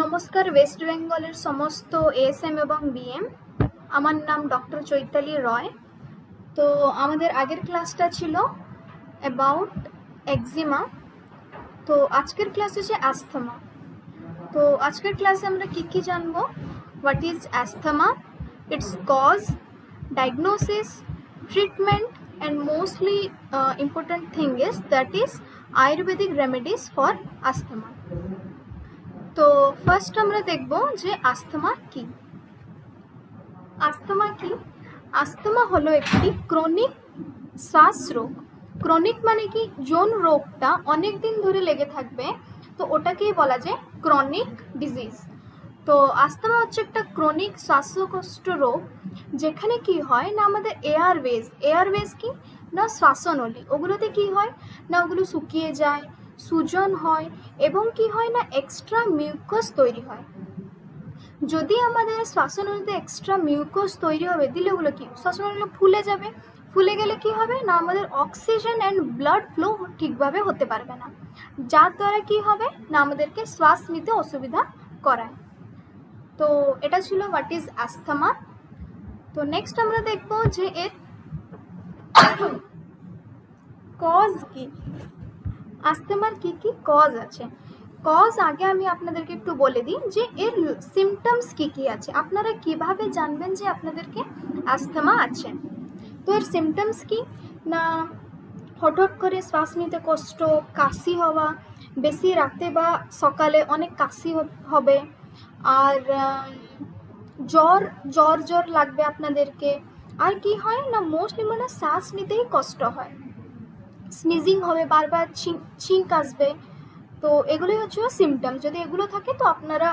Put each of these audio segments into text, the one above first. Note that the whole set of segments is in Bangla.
নমস্কার, ওয়েস্ট বেঙ্গলের সমস্ত এএসএম এবং বিএম। আমার নাম ডক্টর চৈতালি রয়। তো আমাদের আগের ক্লাসটা ছিল অ্যাবাউট একজিমা। তো আজকের ক্লাস হচ্ছে অ্যাস্থমা। তো আজকের ক্লাসে আমরা কি জানবো? What is asthma, its cause, diagnosis, treatment, and mostly important thing is that is Ayurvedic remedies for asthma. তো ফার্স্ট আমরা দেখব যে অ্যাস্থমা কি। অ্যাস্থমা হলো একটি ক্রনিক শ্বাসরোগ। ক্রনিক মানে কি, যোন রোগটা অনেক দিন ধরে লেগে থাকবে, তো ওটাকেই বলা যায় ক্রনিক ডিজিজ। তো অ্যাস্থমা হচ্ছে একটা ক্রনিক শ্বাসকষ্ট রোগ, যেখানে কি হয় না আমাদের এয়ারওয়েজ কি না শ্বাসনলী, ওগুলোতে কি হয় না ওগুলো শুকিয়ে যায়, সুজন হয় এবং কি হয় না এক্সট্রা মিউকাস তৈরি হয়। যদি আমাদের শ্বাসনলীতে এক্সট্রা মিউকাস তৈরি হবে, দিলে ওগুলো কি শ্বাসনলীগুলো ফুলে যাবে। ফুলে গেলে কি হবে না আমাদের অক্সিজেন অ্যান্ড ব্লাড ফ্লো ঠিকভাবে হতে পারবে না, যার দ্বারা কি হবে না আমাদেরকে শ্বাস নিতে অসুবিধা করায়। তো এটা ছিল হোয়াট ইজ অ্যাস্থমা। তো নেক্সট আমরা দেখব যে এর কজ কি। অ্যাস্থমার কি কজ আছে। কজ আগে আমি আপনাদেরকে একটু বলে দিই যে এর সিমটমস কি আছে, আপনারা কিভাবে জানবেন যে আপনাদেরকে অ্যাস্থমা আছে। তো এর সিমটমস কি না, হঠাৎ করে শ্বাস নিতে কষ্ট, কাশি হওয়া, বেশি রাতে বা সকালে অনেক কাশি হবে, আর জ্বর লাগবে আপনাদেরকে। আর কি হয় না মোস্টলি মানে শ্বাস নিতেই কষ্ট হয়, স্নিজিং হবে, বারবার ছিঙ্ক আসবে। তো এগুলোই হচ্ছে সিমটম। যদি এগুলো থাকে তো আপনারা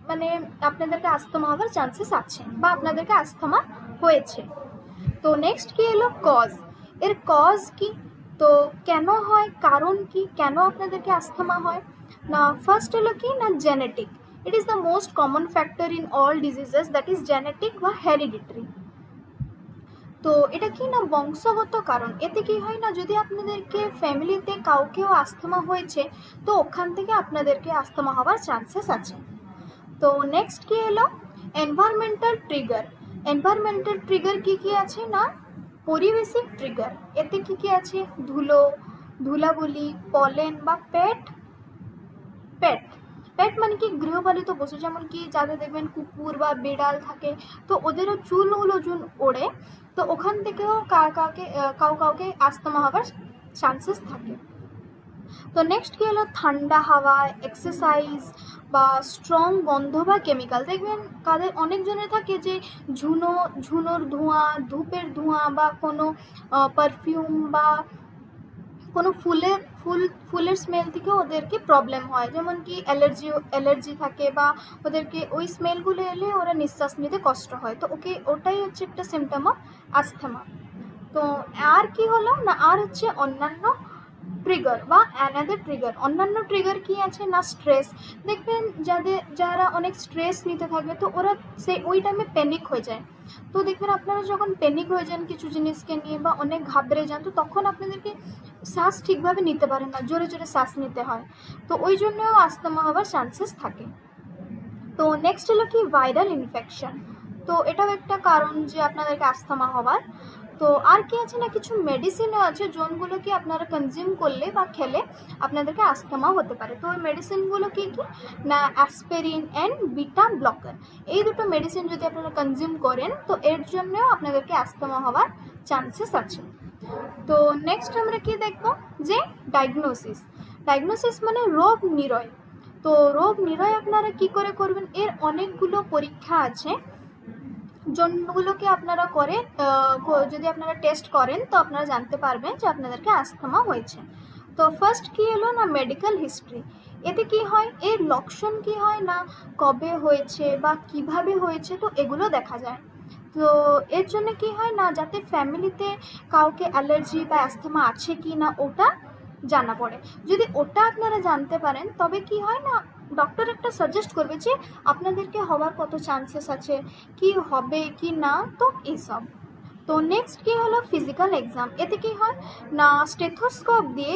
মানে আপনাদেরকে অ্যাস্থমা হওয়ার চান্সেস আছে বা আপনাদেরকে অ্যাস্থমা হয়েছে। তো নেক্সট কি এলো কজ। এর কজ কি, তো কেন হয়, কারণ কি, কেন আপনাদেরকে অ্যাস্থমা হয় না। ফার্স্ট এলো কি না genetic. It is the most common factor in all diseases, that is genetic বা হেরিডিটারি। তো এটা কি না বংশগত কারণ। এতে কি হয় না যদি আপনাদেরকে ফ্যামিলিতে কাউকেও অ্যাস্থমা হয়েছে, তো ওখান থেকে আপনাদেরকে অ্যাস্থমা হওয়ার চান্সেস আছে। তো নেক্সট কি এলো এনভায়রনমেন্টাল ট্রিগার। এনভায়রনমেন্টাল ট্রিগার কি আছে না পরিবেশিক ট্রিগার। এতে কি আছে ধুলাবলি, পলেন বা পেট পেট মানে কি গৃহপালিত পশু, যেমন কি যাদের দেখবেন কুকুর বা বিড়াল থাকে, তো ওদেরও চুলগুলো ওড়ে, তো ওখান থেকেও কাউকে অ্যাস্থমা হওয়ার চান্সেস থাকে। তো নেক্সট কি হলো ঠান্ডা হাওয়া, এক্সারসাইজ বা স্ট্রং গন্ধ বা কেমিক্যাল। দেখবেন অনেকজনের থাকে যে ঝুনোর ধোঁয়া, ধূপের ধোঁয়া বা কোনো পারফিউম বা কোনো ফুলের স্মেল থেকে ওদেরকে প্রবলেম হয়, যেমন কি অ্যালার্জি থাকে বা ওদেরকে ওই স্মেলগুলো এলে ওরা নিঃশ্বাস নিতে কষ্ট হয়। তো ওটাই হচ্ছে একটা সিমটম অফ অ্যাস্থমা। তো আর কি হলো না, আর হচ্ছে অন্যান্য ট্রিগার বা অ্যানাদার ট্রিগার। অন্যান্য ট্রিগার কি আছে না স্ট্রেস। দেখবেন যারা অনেক স্ট্রেস নিতে থাকবে, তো ওরা ওই টাইমে প্যানিক হয়ে যায়। তো দেখবেন আপনারা যখন প্যানিক হয়ে যান কিছু জিনিসকে নিয়ে বা অনেক ঘাবড়ে যান, তো তখন আপনাদেরকে শ্বাস ঠিকভাবে নিতে পারেন না, জোরে জোরে শ্বাস নিতে হয়। তো ওই জন্যও অ্যাস্থমা হওয়ার চান্সেস থাকে। তো নেক্সট হলো কি ভাইরাল ইনফেকশন। তো এটাও একটা কারণ যে আপনাদেরকে অ্যাস্থমা হওয়ার। তো আর কি আছে না কিছু মেডিসিনও আছে যোনগুলো কি আপনারা কনজিউম করলে বা খেলে আপনাদেরকে অ্যাস্থমা হতে পারে। তো ওই মেডিসিনগুলো কি না অ্যাসপিরিন অ্যান্ড বিটা ব্লকার। এই দুটো মেডিসিন যদি আপনারা কনজিউম করেন, তো এর জন্যও আপনাদেরকে অ্যাস্থমা হওয়ার চান্সেস আছে। তো নেক্সট আমরা কি দেখব যে ডায়াগনোসিস মানে রোগ নির্ণয়। তো রোগ নির্ণয় আপনারা কি করে করবেন, এর অনেকগুলো পরীক্ষা আছে যোনগুলোকে আপনারা যদি আপনারা টেস্ট করেন, তো আপনারা জানতে পারবেন যে আপনাদেরকে অ্যাস্থমা হয়েছে। তো ফার্স্ট কি হলো না মেডিকেল হিস্ট্রি। এতে কি হয়, এর লক্ষণ কি হয় না কবে হয়েছে বা কিভাবে হয়েছে, তো এগুলো দেখা যায়। তো এর জন্য কি হয় না যাতে ফ্যামিলিতে কাউকে অ্যালার্জি বা অ্যাস্থমা আছে কি না ওটা জানা পড়ে। যদি ওটা আপনারা জানতে পারেন, তবে কি হয় না ডক্টর একটা সাজেস্ট করবে যে আপনাদেরকে হওয়ার কত চান্সেস আছে, কি হবে কি না, তো এইসব। তো নেক্সট কি হলো ফিজিক্যাল এক্সাম। এতে কি হয় না স্টেথোস্কোপ দিয়ে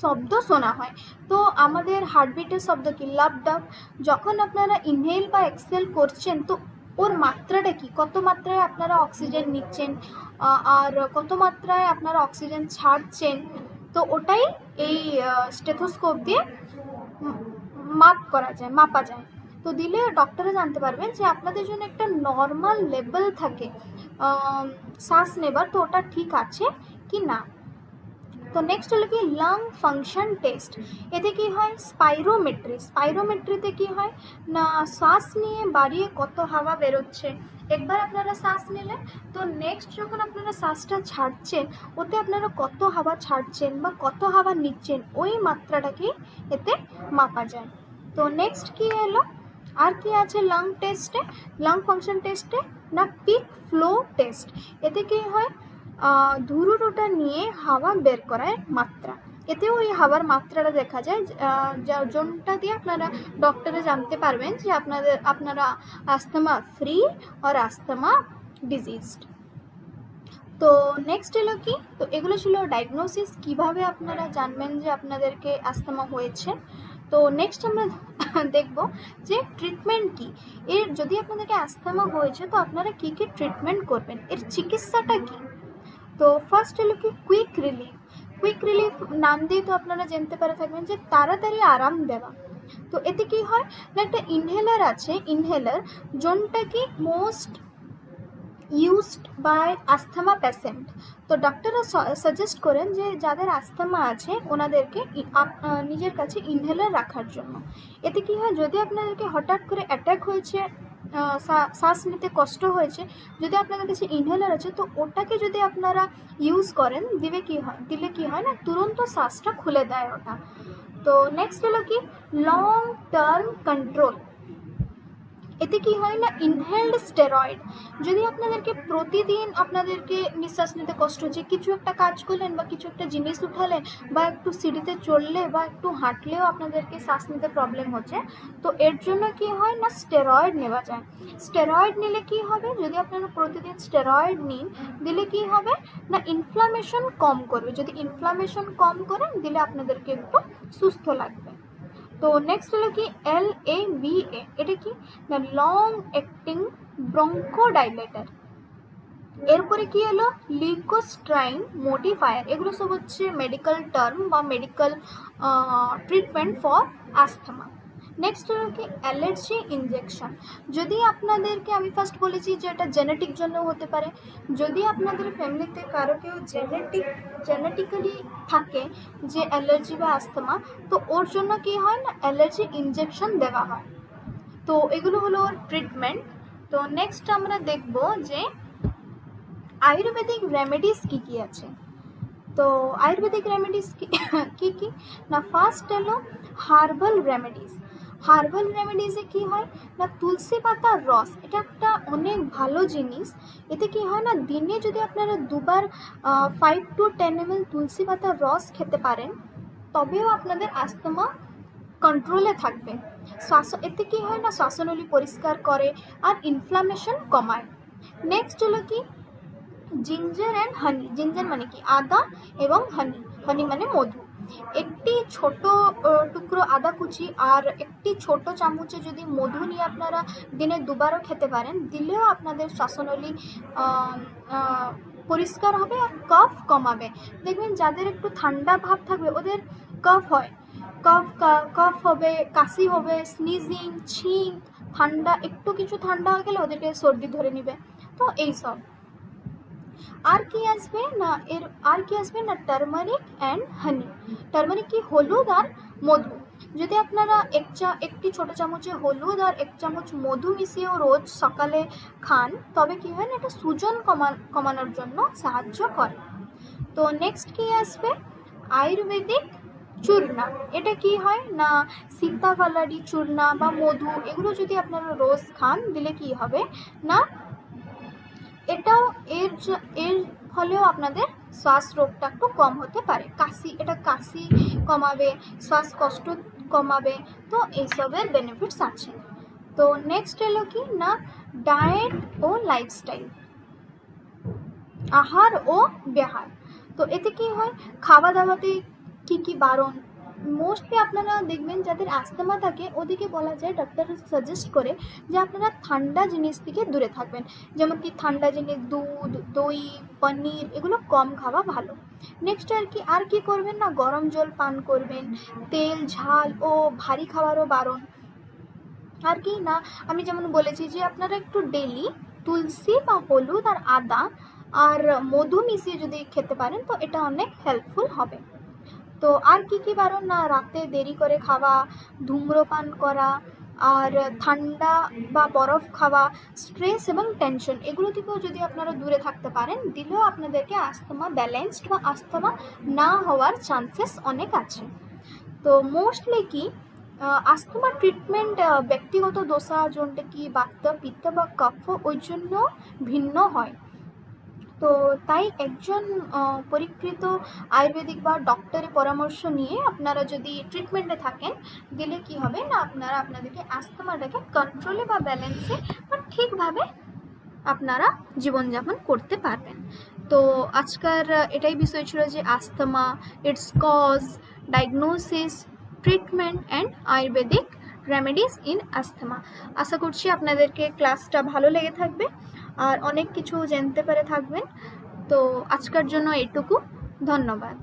শব্দ শোনা হয়। তো আমাদের হার্টবিটের শব্দ কি, লাভ ডাব। যখন আপনারা ইনহেল বা এক্সহেল করছেন তো ওর মাত্রাটা কি, কত মাত্রায় আপনারা অক্সিজেন নিচ্ছেন আর কত মাত্রায় আপনারা অক্সিজেন ছাড়ছেন, তো ওটাই এই স্টেথোস্কোপ দিয়ে মাপা যায়। তো দিলে ডক্টরে জানতে পারবেন যে আপনাদের জন্য একটা নর্মাল লেভেল থাকে শ্বাস নেবার, তো ওটা ঠিক আছে কি না। তো নেক্সট হলো কি লাং ফাংশন টেস্ট। এতে কি হয় স্পাইরোমেট্রিতে কি হয় না শ্বাস নিয়ে বাড়িয়ে কত হাওয়া বেরোচ্ছে। একবার আপনারা শ্বাস নিলেন, তো নেক্সট যখন আপনারা শ্বাসটা ছাড়ছেন ওতে আপনারা কত হাওয়া ছাড়ছেন বা কত হাওয়া নিচ্ছেন, ওই মাত্রাটাকে এতে মাপা যায়। তো নেক্সট কি এলো, আর কি আছে লাং ফাংশন টেস্টে না পিক ফ্লো টেস্ট। এতে কি হয় ধুরুটা নিয়ে হাওয়া বের করার মাত্রা, এতেও ওই হাওয়ার মাত্রাটা দেখা যায়, যোনটা দিয়ে আপনারা ডক্টরে জানতে পারবেন যে আপনারা আস্তমা ফ্রি আর আস্তমা ডিজিজড। তো নেক্সট এলো কি, তো এগুলো ছিল ডায়াগনোসিস, কিভাবে আপনারা জানবেন যে আপনাদেরকে আস্তমা হয়েছে। তো নেক্সট আমরা দেখব যে ট্রিটমেন্ট কি, এর যদি আপনাদেরকে আস্তমা হয়েছে তো আপনারা কী কী ট্রিটমেন্ট করবেন, এর চিকিৎসাটা কি। তো ফার্স্ট হলো কি কুইক রিলিফ নাম দিয়ে তো আপনারা জানতে পারে থাকবেন যে তাড়াতাড়ি আরাম দেওয়া। তো এতে কি হয় না একটা ইনহেলার আছে, যোনটা কি most used by asthma patient. তো ডাক্তাররা সাজেস্ট করেন যে যাদের আস্থমা আছে ওনাদেরকে নিজের কাছে ইনহেলার রাখার জন্য। এতে কি হয় যদি আপনাদেরকে হঠাৎ করে অ্যাটাক হয়েছে, শ্বাস নিতে কষ্ট হয়েছে, যদি আপনাদের কাছে ইনহেলার আছে তো ওটাকে যদি আপনারা ইউজ করেন দিলে কি হয় না তুরন্ত শ্বাসটা খুলে দেয় ওটা। তো নেক্সট হলো কি লং টার্ম কন্ট্রোল। এতে কি হয় না ইনহেলড স্টেরয়েড, যদি আপনাদেরকে প্রতিদিন আপনাদেরকে নিঃশ্বাস নিতে কষ্ট হচ্ছে, কিছু একটা কাজ করলেন বা কিছু একটা জিনিস উঠালেন বা একটু সিঁড়িতে চললে বা একটু হাঁটলেও আপনাদেরকে শ্বাস নিতে প্রবলেম হচ্ছে, তো এর জন্য কি হয় না স্টেরয়েড নেওয়া যায়। স্টেরয়েড নিলে কি হবে, যদি আপনারা প্রতিদিন স্টেরয়েড নিন দিলে কি হবে না ইনফ্লামেশন কম করবে, যদি ইনফ্লামেশন কম করেন দিলে আপনাদেরকে একটু সুস্থ লাগবে। তো নেক্সট হলো কি LABA, এটা কি না লং অ্যাক্টিং ব্রঙ্কোডাইলেটর। এরপরে কি হলো লিউকোস্ট্রাইন মডিফায়ার। এগুলো সব হচ্ছে মেডিকেল টার্ম বা মেডিকেল ট্রিটমেন্ট ফর আস্থমা। নেক্সট হলো কি অ্যালার্জি ইনজেকশন। যদি আপনাদেরকে আমি ফার্স্ট বলেছি যে এটা জেনেটিক জন্য হতে পারে, যদি আপনাদের ফ্যামিলিতে কারো কেউ জেনেটিক্যালি থাকে যে অ্যালার্জি বা আস্থমা, তো ওর জন্য কি হয় না অ্যালার্জি ইনজেকশন দেওয়া হয়। তো এগুলো হলো ওর ট্রিটমেন্ট। তো নেক্সট আমরা দেখব যে আয়ুর্বেদিক রেমেডিস কী কী আছে। তো আয়ুর্বেদিক রেমেডিস কি না ফার্স্ট হলো হার্বাল রেমেডিসে কি হয় না তুলসী পাতার রস, এটা একটা অনেক ভালো জিনিস। এতে কি হয় না দিনে যদি আপনারা দুবার 5 to 10 ml তুলসী পাতার রস খেতে পারেন তবেও আপনাদের আস্তমা কন্ট্রোলে থাকবে। এতে কি হয় না শ্বাসনলী পরিষ্কার করে আর ইনফ্লামেশন কমায়। নেক্সট হলো কি জিঞ্জার অ্যান্ড হানি। জিঞ্জার মানে কি আদা এবং হানি মানে মধু। একটি ছোট টুকরো আদা কুচি আর একটি ছোট চামচে যদি মধু নিয়ে আপনারা দিনে দুবারও খেতে পারেন দিলেও আপনাদের শ্বাসনলী পরিষ্কার হবে আর কফ কমাবে। দেখবেন যাদের একটু ঠান্ডা ভাব থাকবে ওদের কফ হয়, কফ হবে, কাশি হবে, স্নিজিং, ছিঙ্ক, ঠান্ডা একটু কিছু ঠান্ডা হয়ে গেলে ওদেরকে সর্দি ধরে নেবে। তো এইসব আর কি আসবে না টারমারিক অ্যান্ড হানি। টারমারিক কি হলুদ আর মধু। যদি আপনারা একটি ছোট চামচে হলুদ আর 1 চামচ মধু মিশিয়েও রোজ সকালে খান তবে কি হয় না এটা সুজন কমানোর জন্য সাহায্য করে। তো নেক্সট কি আসবে আয়ুর্বেদিক চূর্ণা। এটা কি হয় না সীতাফালারি চূর্ণা বা মধু, এগুলো যদি আপনারা রোজ খান দিলে কি হবে না এটাও এর ফলেও আপনাদের শ্বাস রোগটা একটু কম হতে পারে। কাশি কমাবে, শ্বাসকষ্ট কমাবে, তো এইসবের বেনিফিটস আছে। তো নেক্সট এলো কি না ডায়েট ও লাইফস্টাইল, আহার ও বিহার। তো এতে কি হয় খাওয়া দাওয়াতে কি কি বারণ। মোস্টলি আপনারা দেখবেন যাদের অ্যাস্তমা থাকে ওদিকে বলা যায়, ডাক্তার সাজেস্ট করে যে আপনারা ঠান্ডা জিনিস থেকে দূরে থাকবেন, যেমন কি ঠান্ডা জিনিস দুধ, দই, পনির এগুলো কম খাওয়া ভালো। নেক্সট আর কি করবেন না, গরম জল পান করবেন, তেল ঝাল ও ভারী খাবারও বারণ। আর কি না, আমি যেমন বলেছি যে আপনারা একটু ডেলি তুলসী বা হলুদ আর আদা আর মধু মিশিয়ে যদি খেতে পারেন তো এটা অনেক হেল্পফুল হবে। তো আর কি কি বারণ না, রাতে দেরি করে খাওয়া, ধূম্রপান করা, আর ঠান্ডা বা বরফ খাওয়া, স্ট্রেস এবং টেনশন এগুলো থেকেও যদি আপনারা দূরে থাকতে পারেন দিলেও আপনাদেরকে আস্তমা ব্যালেন্সড বা আস্তমা না হওয়ার চান্সেস অনেক আছে। তো মোস্টলি কি আস্তমা ট্রিটমেন্ট ব্যক্তিগত দোষা যেমনটা কি বাত, পিত্ত বা কফ ওই জন্য ভিন্ন হয়। তো তাই একজন পরীক্ষিত আয়ুর্বেদিক বা ডক্টরের পরামর্শ নিয়ে আপনারা যদি ট্রিটমেন্টে থাকেন দিলে কি হবে না, আপনারা আপনাদেরকে আস্তমাটাকে কন্ট্রোলে বা ব্যালেন্সে বা ঠিকভাবে আপনারা জীবনযাপন করতে পারবেন। তো আজকের এটাই বিষয় ছিল যে asthma, its cause, diagnosis, treatment and ayurvedic remedies in asthma. আশা করছি আপনাদেরকে ক্লাসটা ভালো লেগে থাকবে আর অনেক কিছু জানতে পেরে থাকবেন। তো আজকের জন্য এটুকু, ধন্যবাদ।